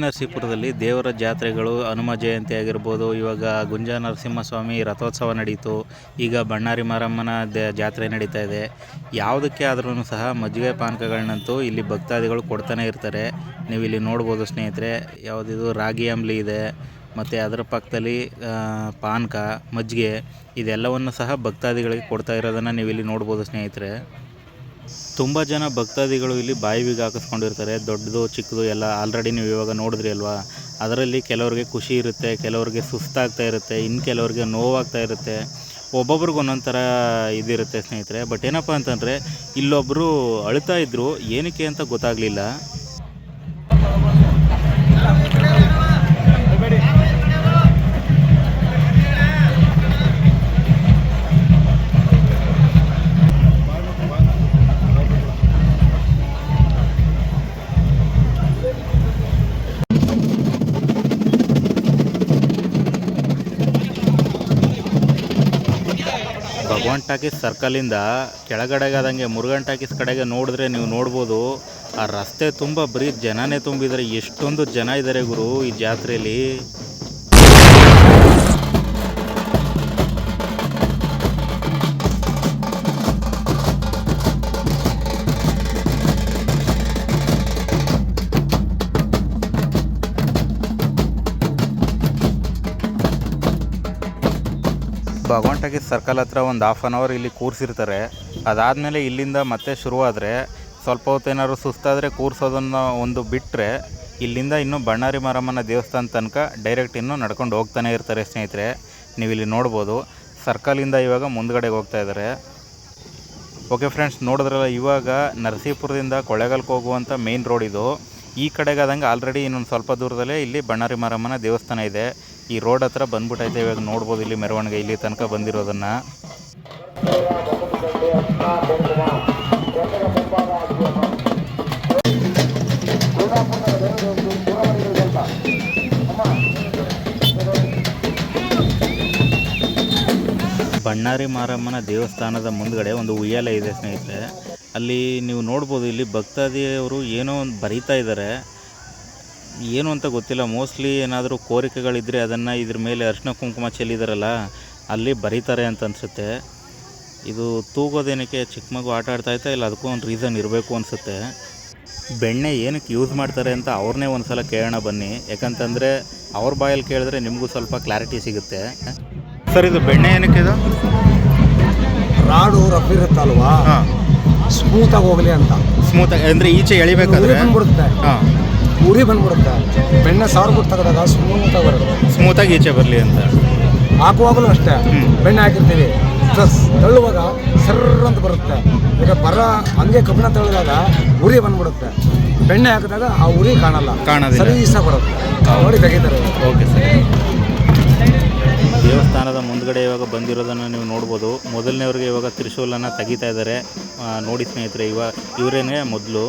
ನರಸೀಪುರದಲ್ಲಿ ದೇವರ ಜಾತ್ರೆಗಳು, ಹನುಮ ಜಯಂತಿ ಆಗಿರ್ಬೋದು, ಇವಾಗ ಗುಂಜ ನರಸಿಂಹಸ್ವಾಮಿ ರಥೋತ್ಸವ ನಡೀತು, ಈಗ ಬಣ್ಣಾರಿ ಮಾರಮ್ಮನ ಜಾತ್ರೆ ನಡೀತಾ ಇದೆ. ಯಾವುದಕ್ಕೆ ಆದ್ರೂ ಸಹ ಮಜ್ಜಿಗೆ ಪಾನಕಗಳನ್ನಂತೂ ಇಲ್ಲಿ ಭಕ್ತಾದಿಗಳು ಕೊಡ್ತಾನೆ ಇರ್ತಾರೆ. ನೀವು ಇಲ್ಲಿ ನೋಡ್ಬೋದು ಸ್ನೇಹಿತರೆ, ಯಾವುದಿದು ರಾಗಿ ಅಂಬ್ಲಿ ಇದೆ, ಮತ್ತು ಅದರ ಪಕ್ಕದಲ್ಲಿ ಪಾನಕ, ಮಜ್ಜಿಗೆ ಇದೆಲ್ಲವನ್ನು ಸಹ ಭಕ್ತಾದಿಗಳಿಗೆ ಕೊಡ್ತಾ ಇರೋದನ್ನು ನೀವು ಇಲ್ಲಿ ನೋಡ್ಬೋದು ಸ್ನೇಹಿತರೆ. ತುಂಬ ಜನ ಭಕ್ತಾದಿಗಳು ಇಲ್ಲಿ ಬಾಯಿ ಬೀಗ ಹಾಕಿಸ್ಕೊಂಡಿರ್ತಾರೆ, ದೊಡ್ಡದು ಚಿಕ್ಕದು ಎಲ್ಲ. ಆಲ್ರೆಡಿ ನೀವು ಇವಾಗ ನೋಡಿದ್ರಿ ಅಲ್ವಾ. ಅದರಲ್ಲಿ ಕೆಲವ್ರಿಗೆ ಖುಷಿ ಇರುತ್ತೆ, ಕೆಲವ್ರಿಗೆ ಸುಸ್ತಾಗ್ತಾ ಇರುತ್ತೆ, ಇನ್ನು ಕೆಲವ್ರಿಗೆ ನೋವಾಗ್ತಾ ಇರುತ್ತೆ. ಒಬ್ಬೊಬ್ರಿಗೆ ಒಂದೊಂದು ಥರ ಇದಿರುತ್ತೆ ಸ್ನೇಹಿತರೆ. ಬಟ್ ಏನಪ್ಪ ಅಂತಂದರೆ ಇಲ್ಲೊಬ್ಬರು ಅಳ್ತಾ ಇದ್ದರು, ಏನಕ್ಕೆ ಅಂತ ಗೊತ್ತಾಗಲಿಲ್ಲ. ಟಾಕೀಸ್ ಸರ್ಕಲಿಂದ ಕೆಳಗಡೆಗಾದಂಗೆ ಮುರುಗನ್ ಟಾಕೀಸ್ ಕಡೆಗೆ ನೋಡಿದ್ರೆ ನೀವು ನೋಡ್ಬೋದು ಆ ರಸ್ತೆ ತುಂಬ ಬರೀ ಜನನೇ ತುಂಬಿದ್ದಾರೆ. ಎಷ್ಟೊಂದು ಜನ ಇದ್ದಾರೆ ಗುರು ಈ ಜಾತ್ರೆಯಲ್ಲಿ. ಭಗವಾನ್ ಟಾಕೀಸ್ ಸರ್ಕಲ್ ಹತ್ರ ಒಂದು ಹಾಫ್ ಆನ್ ಅವರ್ ಇಲ್ಲಿ ಕೂರಿಸಿರ್ತಾರೆ. ಅದಾದಮೇಲೆ ಇಲ್ಲಿಂದ ಮತ್ತೆ ಶುರುವಾದರೆ ಸ್ವಲ್ಪ ಹೊತ್ತು ಏನಾದ್ರು ಸುಸ್ತಾದರೆ ಕೂರಿಸೋದನ್ನು ಒಂದು ಬಿಟ್ಟರೆ ಇಲ್ಲಿಂದ ಇನ್ನೂ ಬಣ್ಣಾರಿ ಮಾರಮ್ಮನ ದೇವಸ್ಥಾನ ತನಕ ಡೈರೆಕ್ಟ್ ಇನ್ನೂ ನಡ್ಕೊಂಡು ಹೋಗ್ತಾನೆ ಇರ್ತಾರೆ ಸ್ನೇಹಿತರೆ. ನೀವು ಇಲ್ಲಿ ನೋಡ್ಬೋದು ಸರ್ಕಲಿಂದ ಇವಾಗ ಮುಂದ್ಗಡೆಗೆ ಹೋಗ್ತಾ ಇದ್ದಾರೆ. ಓಕೆ ಫ್ರೆಂಡ್ಸ್, ನೋಡಿದ್ರಲ್ಲ ಇವಾಗ ನರಸೀಪುರದಿಂದ ಕೊಳ್ಳೇಗಾಲಕ್ಕೆ ಹೋಗುವಂಥ ಮೇನ್ ರೋಡ್ ಇದು. ಈ ಕಡೆಗಾದಂಗೆ ಆಲ್ರೆಡಿ ಇನ್ನೊಂದು ಸ್ವಲ್ಪ ದೂರದಲ್ಲೇ ಇಲ್ಲಿ ಬಣ್ಣಾರಿ ಮಾರಮ್ಮನ ದೇವಸ್ಥಾನ ಇದೆ. ಈ ರೋಡ್ ಹತ್ರ ಬಂದ್ಬಿಟ್ಟೈತೆ. ಇವಾಗ ನೋಡ್ಬೋದು ಇಲ್ಲಿ ಮೆರವಣಿಗೆ ಇಲ್ಲಿ ತನಕ ಬಂದಿರೋದನ್ನು. ಬಣ್ಣಾರಿ ಮಾರಮ್ಮನ ದೇವಸ್ಥಾನದ ಮುಂದ್ಗಡೆ ಒಂದು ಉಯ್ಯಾಲೆ ಇದೆ ಸ್ನೇಹಿತರೆ. ಅಲ್ಲಿ ನೀವು ನೋಡ್ಬೋದು ಇಲ್ಲಿ ಭಕ್ತಾದಿಯವರು ಏನೋ ಒಂದು ಬರೀತಾ ಇದ್ದಾರೆ. ಏನು ಅಂತ ಗೊತ್ತಿಲ್ಲ. ಮೋಸ್ಟ್ಲಿ ಏನಾದರೂ ಕೋರಿಕೆಗಳಿದ್ದರೆ ಅದನ್ನು ಇದ್ರ ಮೇಲೆ ಅರಿಶಿನ ಕುಂಕುಮ ಚೆಲ್ಲಿದಾರಲ್ಲ ಅಲ್ಲಿ ಬರೀತಾರೆ ಅಂತ ಅನಿಸುತ್ತೆ. ಇದು ತೂಗೋದೇನಕ್ಕೆ ಚಿಕ್ಕ ಮಗು ಆಟ ಆಡ್ತಾಯಿತ್ತಾ ಇಲ್ಲ ಅದಕ್ಕೂ ಒಂದು ರೀಸನ್ ಇರಬೇಕು ಅನಿಸುತ್ತೆ. ಬೆಣ್ಣೆ ಏನಕ್ಕೆ ಯೂಸ್ ಮಾಡ್ತಾರೆ ಅಂತ ಅವ್ರನ್ನೇ ಒಂದು ಸಲ ಕೇಳೋಣ ಬನ್ನಿ. ಯಾಕಂತಂದರೆ ಅವ್ರ ಬಾಯಲ್ಲಿ ಕೇಳಿದ್ರೆ ನಿಮಗೂ ಸ್ವಲ್ಪ ಕ್ಲಾರಿಟಿ ಸಿಗುತ್ತೆ. ಸರ್, ಇದು ಬೆಣ್ಣೆ ಏನಕ್ಕೆ ಇದು? ರಾಡು ರಫ್ ಇರುತ್ತಲ್ವಾ, ಸ್ಮೂತಾಗಿ ಹೋಗಲಿ ಅಂತ. ಸ್ಮೂತಾಗಿ ಅಂದರೆ ಈಚೆ ಎಳಿಬೇಕಾದ್ರೆ ಬಂದ್ಬಿಡುತ್ತೆ. ಹಾಂ, ಉರಿ ಬಂದ್ಬಿಡುತ್ತೆ. ಬೆಣ್ಣೆ ಸಾರು ಬಿಟ್ಟು ತೆಗೆದಾಗ ಸ್ಮೂತಾಗಿ ಬರುತ್ತೆ. ಸ್ಮೂತಾಗಿ ಈಚೆ ಬರಲಿ ಅಂತ. ಹಾಕುವಾಗಲೂ ಅಷ್ಟೇ ಬೆಣ್ಣೆ ಹಾಕಿರ್ತೀವಿ, ತಳ್ಳುವಾಗ ಸರ್ರ ಅಂತ ಬರುತ್ತೆ. ಈಗ ಹಂಗೆ ಕಬ್ಬಿಣ ತಳ್ಳಿದಾಗ ಉರಿ ಬಂದ್ಬಿಡುತ್ತೆ. ಬೆಣ್ಣೆ ಹಾಕಿದಾಗ ಆ ಉರಿ ಕಾಣೋದಿಲ್ಲ, ಸಲೀಸಾಗಿ ಬರುತ್ತೆ. ನೋಡಿ ತೆಗಿತಾರೆ. Okay sir. ದೇವಸ್ಥಾನದ ಮುಂದ್ಗಡೆ ಇವಾಗ ಬಂದಿರೋದನ್ನು ನೀವು ನೋಡ್ಬೋದು. ಮೊದಲನೇವ್ರಿಗೆ ಇವಾಗ ತ್ರಿಶೂಲನ್ನು ತೆಗಿತಾ ಇದ್ದಾರೆ ನೋಡಿ ಸ್ನೇಹಿತರೆ. ಇವರೇನೇ ಮೊದಲು.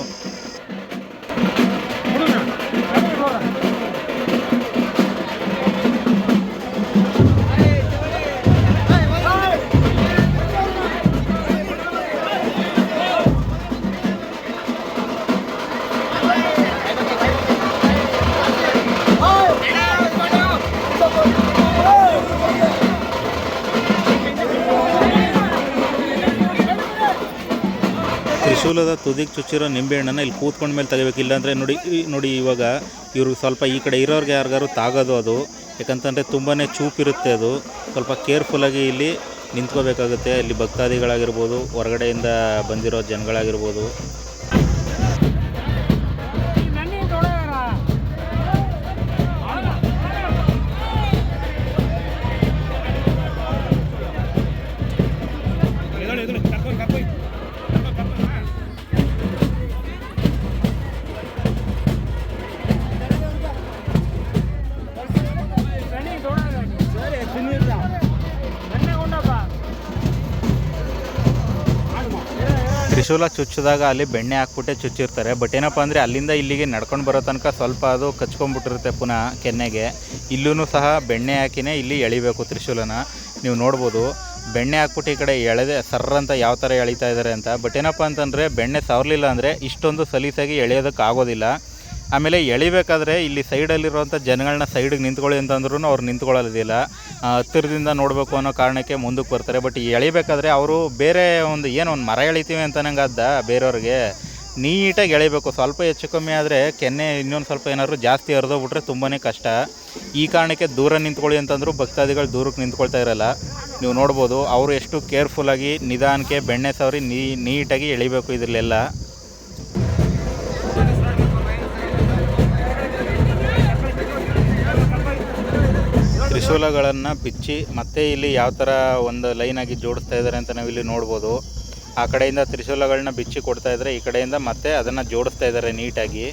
ತ್ರಿಶೂಲದ ತುದಿಗೆ ಚುಚ್ಚಿರೋ ನಿಂಬೆಹಣ್ಣನ್ನು ಇಲ್ಲಿ ಕೂತ್ಕೊಂಡ ಮೇಲೆ ತೆಗಿಬೇಕು. ಇಲ್ಲಾಂದರೆ ನೋಡಿ ಇವಾಗ ಇವ್ರಿಗೆ ಸ್ವಲ್ಪ ಈ ಕಡೆ ಇರೋರಿಗೆ ಯಾರಿಗಾರು ತಾಗೋದು ಅದು. ಯಾಕಂತಂದರೆ ತುಂಬಾ ಚೂಪಿರುತ್ತೆ ಅದು. ಸ್ವಲ್ಪ ಕೇರ್ಫುಲ್ಲಾಗಿ ಇಲ್ಲಿ ನಿಂತ್ಕೋಬೇಕಾಗುತ್ತೆ. ಇಲ್ಲಿ ಭಕ್ತಾದಿಗಳಾಗಿರ್ಬೋದು, ಹೊರಗಡೆಯಿಂದ ಬಂದಿರೋ ಜನಗಳಾಗಿರ್ಬೋದು. ತ್ರಿಶೂಲ ಚುಚ್ಚಿದಾಗ ಅಲ್ಲಿ ಬೆಣ್ಣೆ ಹಾಕ್ಬಿಟ್ಟೆ ಚುಚ್ಚಿರ್ತಾರೆ. ಬಟ್ ಏನಪ್ಪ ಅಂದರೆ ಅಲ್ಲಿಂದ ಇಲ್ಲಿಗೆ ನಡ್ಕೊಂಡು ಬರೋ ತನಕ ಸ್ವಲ್ಪ ಅದು ಕಚ್ಕೊಂಡ್ಬಿಟ್ಟಿರುತ್ತೆ ಪುನಃ ಕೆನ್ನೆಗೆ. ಇಲ್ಲೂ ಸಹ ಬೆಣ್ಣೆ ಹಾಕಿನೇ ಇಲ್ಲಿ ಎಳಿಬೇಕು ತ್ರಿಶೂಲನ. ನೀವು ನೋಡ್ಬೋದು ಬೆಣ್ಣೆ ಹಾಕ್ಬಿಟ್ಟು ಈ ಕಡೆ ಎಳೆದೆ ಸರ್ರಂತ ಯಾವ ಥರ ಎಳಿತಾ ಇದ್ದಾರೆ ಅಂತ. ಬಟ್ ಏನಪ್ಪ ಅಂತಂದರೆ ಬೆಣ್ಣೆ ಸವರಲಿಲ್ಲ ಅಂದರೆ ಇಷ್ಟೊಂದು ಸಲೀಸಾಗಿ ಎಳೆಯೋದಕ್ಕೆ ಆಗೋದಿಲ್ಲ. ಆಮೇಲೆ ಎಳಿಬೇಕಾದ್ರೆ ಇಲ್ಲಿ ಸೈಡಲ್ಲಿರುವಂಥ ಜನಗಳನ್ನ ಸೈಡಿಗೆ ನಿಂತ್ಕೊಳ್ಳಿ ಅಂತಂದ್ರೂ ಅವ್ರು ನಿಂತ್ಕೊಳ್ಳೋದಿಲ್ಲ. ಹತ್ತಿರದಿಂದ ನೋಡಬೇಕು ಅನ್ನೋ ಕಾರಣಕ್ಕೆ ಮುಂದಕ್ಕೆ ಬರ್ತಾರೆ. ಬಟ್ ಎಳಿಬೇಕಾದ್ರೆ ಅವರು ಬೇರೆ ಒಂದು ಮರ ಎಳಿತೀವಿ ಅಂತ ನಂಗದ್ದ ಬೇರೆಯವ್ರಿಗೆ ನೀಟಾಗಿ ಎಳಿಬೇಕು. ಸ್ವಲ್ಪ ಹೆಚ್ಚು ಕಮ್ಮಿ ಆದರೆ ಕೆನ್ನೆ ಇನ್ನೊಂದು ಸ್ವಲ್ಪ ಏನಾದರೂ ಜಾಸ್ತಿ ಹರಿದೋಗ್ಬಿಟ್ರೆ ತುಂಬಾ ಕಷ್ಟ. ಈ ಕಾರಣಕ್ಕೆ ದೂರ ನಿಂತ್ಕೊಳ್ಳಿ ಅಂತಂದರೂ ಭಕ್ತಾದಿಗಳು ದೂರಕ್ಕೆ ನಿಂತ್ಕೊಳ್ತಾ ಇರಲ್ಲ. ನೀವು ನೋಡ್ಬೋದು ಅವರು ಎಷ್ಟು ಕೇರ್ಫುಲ್ಲಾಗಿ ನಿಧಾನಕ್ಕೆ ಬೆಣ್ಣೆ ಸವರಿ ನೀಟಾಗಿ ಎಳಿಬೇಕು ಇದರಲ್ಲೆಲ್ಲ. ತ್ರಿಶೂಲಗಳನ್ನು ಬಿಚ್ಚಿ ಮತ್ತೆ ಇಲ್ಲಿ ಯಾವ ಥರ ಒಂದು ಲೈನಾಗಿ ಜೋಡಿಸ್ತಾ ಇದ್ದಾರೆ ಅಂತ ನಾವಿಲ್ಲಿ ನೋಡ್ಬೋದು. ಆ ಕಡೆಯಿಂದ ತ್ರಿಶೂಲಗಳನ್ನ ಬಿಚ್ಚಿ ಕೊಡ್ತಾ ಇದ್ದಾರೆ, ಈ ಕಡೆಯಿಂದ ಮತ್ತೆ ಅದನ್ನು ಜೋಡಿಸ್ತಾ ಇದ್ದಾರೆ ನೀಟಾಗಿ.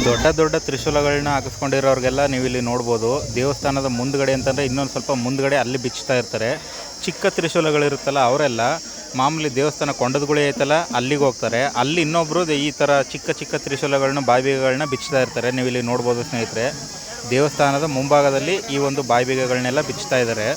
ದೊಡ್ಡ ದೊಡ್ಡ ತ್ರಿಶೂಲಗಳನ್ನ ಹಾಕಿಸ್ಕೊಂಡಿರೋರಿಗೆಲ್ಲ ನೀವು ಇಲ್ಲಿ ನೋಡ್ಬೋದು. ದೇವಸ್ಥಾನದ ಮುಂದ್ಗಡೆ ಅಂತಂದರೆ ಇನ್ನೊಂದು ಸ್ವಲ್ಪ ಮುಂದ್ಗಡೆ ಅಲ್ಲಿ ಬಿಚ್ಚುತ್ತಾ ಇರ್ತಾರೆ. ಚಿಕ್ಕ ತ್ರಿಶೂಲಗಳಿರುತ್ತಲ್ಲ ಅವರೆಲ್ಲ ಮಾಮೂಲಿ ದೇವಸ್ಥಾನ ಕೊಂಡದಗುಳಿ ಐತಲ್ಲ ಅಲ್ಲಿಗೆ ಹೋಗ್ತಾರೆ. ಅಲ್ಲಿ ಇನ್ನೊಬ್ಬರು ಈ ಥರ ಚಿಕ್ಕ ಚಿಕ್ಕ ತ್ರಿಶೂಲಗಳನ್ನ ಬಾಯಿಬೀಗಗಳನ್ನ ಬಿಚ್ಚುತ್ತಾ ಇರ್ತಾರೆ. ನೀವು ಇಲ್ಲಿ ನೋಡ್ಬೋದು ಸ್ನೇಹಿತರೆ, ದೇವಸ್ಥಾನದ ಮುಂಭಾಗದಲ್ಲಿ ಈ ಒಂದು ಬಾಯಿಬೀಗಗಳನ್ನೆಲ್ಲ ಬಿಚ್ಚುತ್ತಾ ಇದ್ದಾರೆ.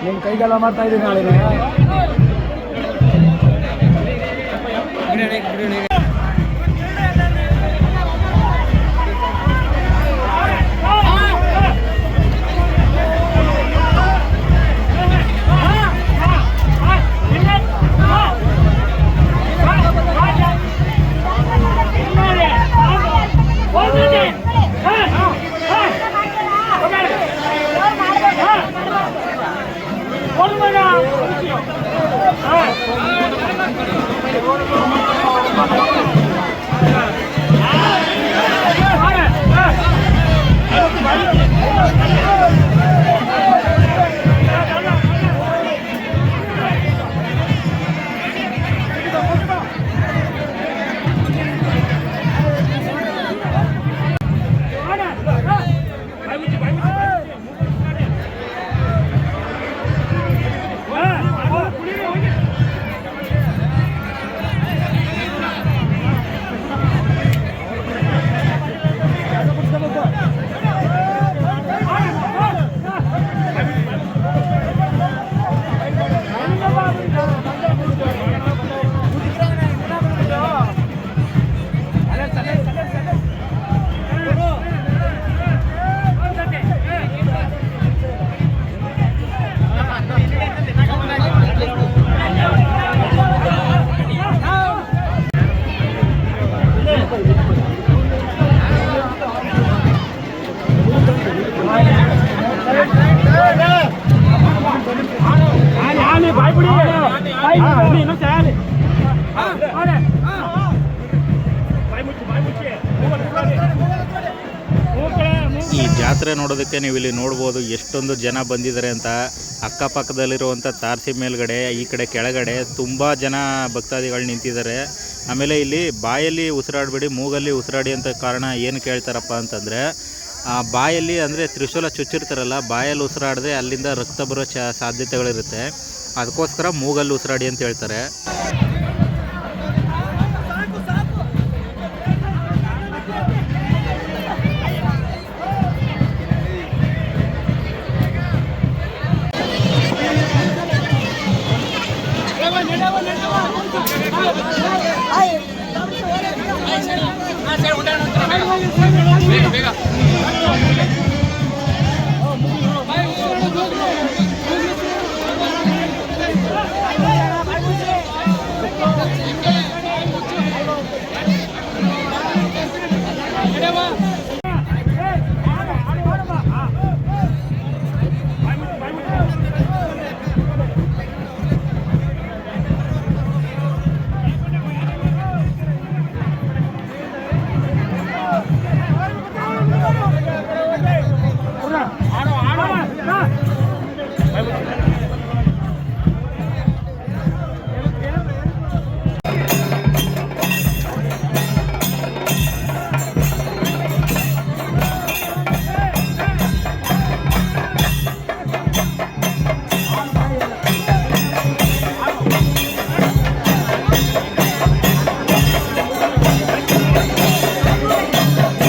ನಿಮ್ಮ ಕೈಗೆಲ್ಲ ಮಾಡ್ತಾ ಇದ್ದೀನಿ ನಾಳೆ. ಈ ಜಾತ್ರೆ ನೋಡೋದಕ್ಕೆ ನೀವು ಇಲ್ಲಿ ನೋಡ್ಬೋದು ಎಷ್ಟೊಂದು ಜನ ಬಂದಿದ್ದಾರೆ ಅಂತ. ಅಕ್ಕಪಕ್ಕದಲ್ಲಿರುವಂಥ ತಾರಸಿ ಮೇಲ್ಗಡೆ ಈ ಕಡೆ ಕೆಳಗಡೆ ತುಂಬ ಜನ ಭಕ್ತಾದಿಗಳು ನಿಂತಿದ್ದಾರೆ. ಆಮೇಲೆ ಇಲ್ಲಿ ಬಾಯಲ್ಲಿ ಉಸಿರಾಡಬೇಡಿ ಮೂಗಲ್ಲಿ ಉಸಿರಾಡಿ ಅಂತ ಕಾರಣ ಏನು ಕೇಳ್ತಾರಪ್ಪ ಅಂತಂದರೆ, ಆ ಬಾಯಲ್ಲಿ ಅಂದರೆ ತ್ರಿಶೂಲ ಚುಚ್ಚಿರ್ತಾರಲ್ಲ, ಬಾಯಲ್ಲಿ ಉಸಿರಾಡಿದ್ರೆ ಅಲ್ಲಿಂದ ರಕ್ತ ಬರೋ ಸಾಧ್ಯತೆಗಳಿರುತ್ತೆ. ಅದಕ್ಕೋಸ್ಕರ ಮೂಗಲ್ಲಿ ಉಸಿರಾಡಿ ಅಂತ ಹೇಳ್ತಾರೆ.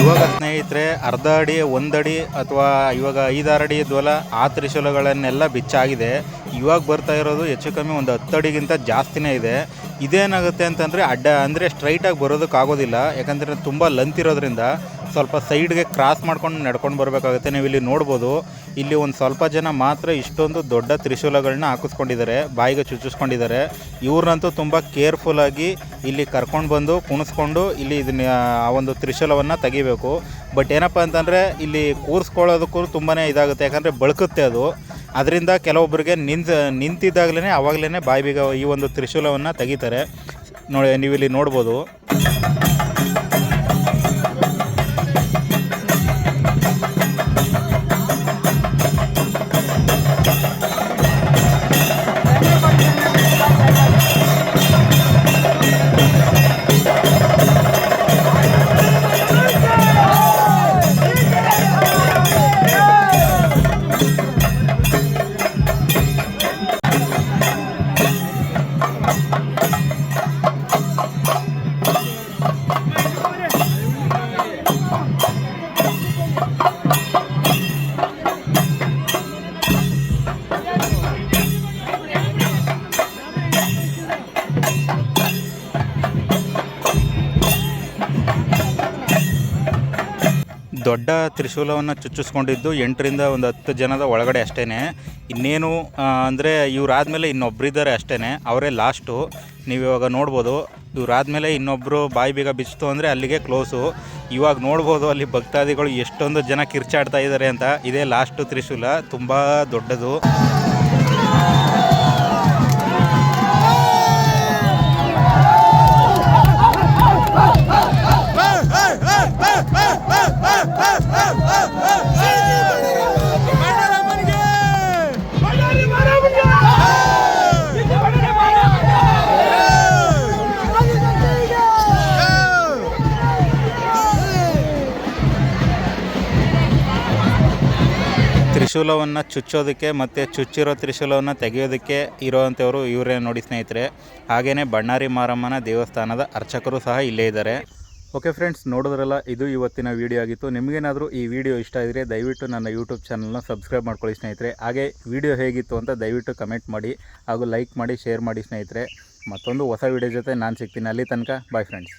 ಇವಾಗ ಸ್ನೇಹಿತರೆ ಅರ್ಧ ಅಡಿ 1 ಅಡಿ ಅಥವಾ ಇವಾಗ 5-6 ಅಡಿ ಇದ್ವಲ್ಲ ಆ ತ್ರಿಶೂಲಗಳನ್ನೆಲ್ಲ ಬಿಚ್ಚಾಗಿದೆ. ಇವಾಗ ಬರ್ತಾ ಇರೋದು ಹೆಚ್ಚು ಕಮ್ಮಿ ಒಂದು 10 ಅಡಿಗಿಂತ ಜಾಸ್ತಿನೇ ಇದೆ. ಇದೇನಾಗುತ್ತೆ ಅಂತಂದರೆ ಅಡ್ಡ ಅಂದರೆ ಸ್ಟ್ರೈಟಾಗಿ ಬರೋದಕ್ಕಾಗೋದಿಲ್ಲ, ಯಾಕಂದರೆ ತುಂಬ ಲೆಂತ್ ಇರೋದ್ರಿಂದ ಸ್ವಲ್ಪ ಸೈಡ್ಗೆ ಕ್ರಾಸ್ ಮಾಡ್ಕೊಂಡು ನಡ್ಕೊಂಡು ಬರಬೇಕಾಗುತ್ತೆ. ನೀವು ಇಲ್ಲಿ ನೋಡ್ಬೋದು, ಇಲ್ಲಿ ಒಂದು ಸ್ವಲ್ಪ ಜನ ಮಾತ್ರ ಇಷ್ಟೊಂದು ದೊಡ್ಡ ತ್ರಿಶೂಲಗಳನ್ನ ಹಾಕಿಸ್ಕೊಂಡಿದ್ದಾರೆ, ಬಾಯಿಗೆ ಚುಚ್ಚಿಸ್ಕೊಂಡಿದ್ದಾರೆ. ಇವ್ರನ್ನಂತೂ ತುಂಬ ಕೇರ್ಫುಲ್ಲಾಗಿ ಇಲ್ಲಿ ಕರ್ಕೊಂಡು ಬಂದು ಕುಣಿಸ್ಕೊಂಡು ಇಲ್ಲಿ ಇದನ್ನ ಆ ಒಂದು ತ್ರಿಶೂಲವನ್ನು ತೆಗಿಬೇಕು. ಬಟ್ ಏನಪ್ಪ ಅಂತಂದರೆ ಇಲ್ಲಿ ಕೂರಿಸ್ಕೊಳ್ಳೋದಕ್ಕೂ ತುಂಬಾ ಇದಾಗುತ್ತೆ, ಯಾಕಂದರೆ ಬಳ್ಕುತ್ತೆ ಅದು. ಅದರಿಂದ ಕೆಲವೊಬ್ಬರಿಗೆ ನಿಂತಿದ್ದಾಗಲೇ ಆವಾಗಲೇ ಬಾಯಿಗೆ ಈ ಒಂದು ತ್ರಿಶೂಲವನ್ನು ತೆಗಿತಾರೆ. ನೋಡಿ, ನೀವು ಇಲ್ಲಿ ನೋಡ್ಬೋದು. ದೊಡ್ಡ ತ್ರಿಶೂಲವನ್ನು ಚುಚ್ಚಿಸ್ಕೊಂಡಿದ್ದು 8ರಿಂದ 10 ಜನದ ಒಳಗಡೆ ಅಷ್ಟೇ. ಇನ್ನೇನು ಅಂದರೆ ಇವರಾದಮೇಲೆ ಇನ್ನೊಬ್ಬರಿದ್ದಾರೆ ಅಷ್ಟೇ, ಅವರೇ ಲಾಸ್ಟು. ನೀವು ಇವಾಗ ನೋಡ್ಬೋದು, ಇವರಾದಮೇಲೆ ಇನ್ನೊಬ್ಬರು ಬಾಯಿ ಬೀಗ ಬಿಚ್ಚಿತು ಅಂದರೆ ಅಲ್ಲಿಗೆ ಕ್ಲೋಸು. ಇವಾಗ ನೋಡ್ಬೋದು ಅಲ್ಲಿ ಭಕ್ತಾದಿಗಳು ಎಷ್ಟೊಂದು ಜನ ಕಿರ್ಚಾಡ್ತಾ ಇದ್ದಾರೆ ಅಂತ. ಇದೇ ಲಾಸ್ಟು ತ್ರಿಶೂಲ, ತುಂಬ ದೊಡ್ಡದು. ತ್ರಿಶೂಲವನ್ನು ಚುಚ್ಚೋದಕ್ಕೆ ಮತ್ತು ಚುಚ್ಚಿರೋ ತ್ರಿಶೂಲವನ್ನು ತೆಗೆಯೋದಕ್ಕೆ ಇರೋವಂಥವ್ರು ಇವರೇ ನೋಡಿ ಸ್ನೇಹಿತರೆ. ಹಾಗೆಯೇ ಬಣ್ಣಾರಿ ಮಾರಮ್ಮನ ದೇವಸ್ಥಾನದ ಅರ್ಚಕರು ಸಹ ಇಲ್ಲೇ ಇದ್ದಾರೆ. ಓಕೆ ಫ್ರೆಂಡ್ಸ್, ನೋಡಿದ್ರಲ್ಲ, ಇದು ಇವತ್ತಿನ ವಿಡಿಯೋ ಆಗಿತ್ತು. ನಿಮಗೇನಾದರೂ ಈ ವಿಡಿಯೋ ಇಷ್ಟ ಆಗಿದ್ರೆ ದಯವಿಟ್ಟು ನನ್ನ ಯೂಟ್ಯೂಬ್ ಚಾನಲ್ನ ಸಬ್ಸ್ಕ್ರೈಬ್ ಮಾಡ್ಕೊಳ್ಳಿ ಸ್ನೇಹಿತರೆ. ಹಾಗೆ ವಿಡಿಯೋ ಹೇಗಿತ್ತು ಅಂತ ದಯವಿಟ್ಟು ಕಮೆಂಟ್ ಮಾಡಿ ಹಾಗೂ ಲೈಕ್ ಮಾಡಿ, ಶೇರ್ ಮಾಡಿ ಸ್ನೇಹಿತರೆ. ಮತ್ತೊಂದು ಹೊಸ ವಿಡಿಯೋ ಜೊತೆ ನಾನು ಸಿಗ್ತೀನಿ. ಅಲ್ಲಿ ತನಕ ಬಾಯ್ ಫ್ರೆಂಡ್ಸ್.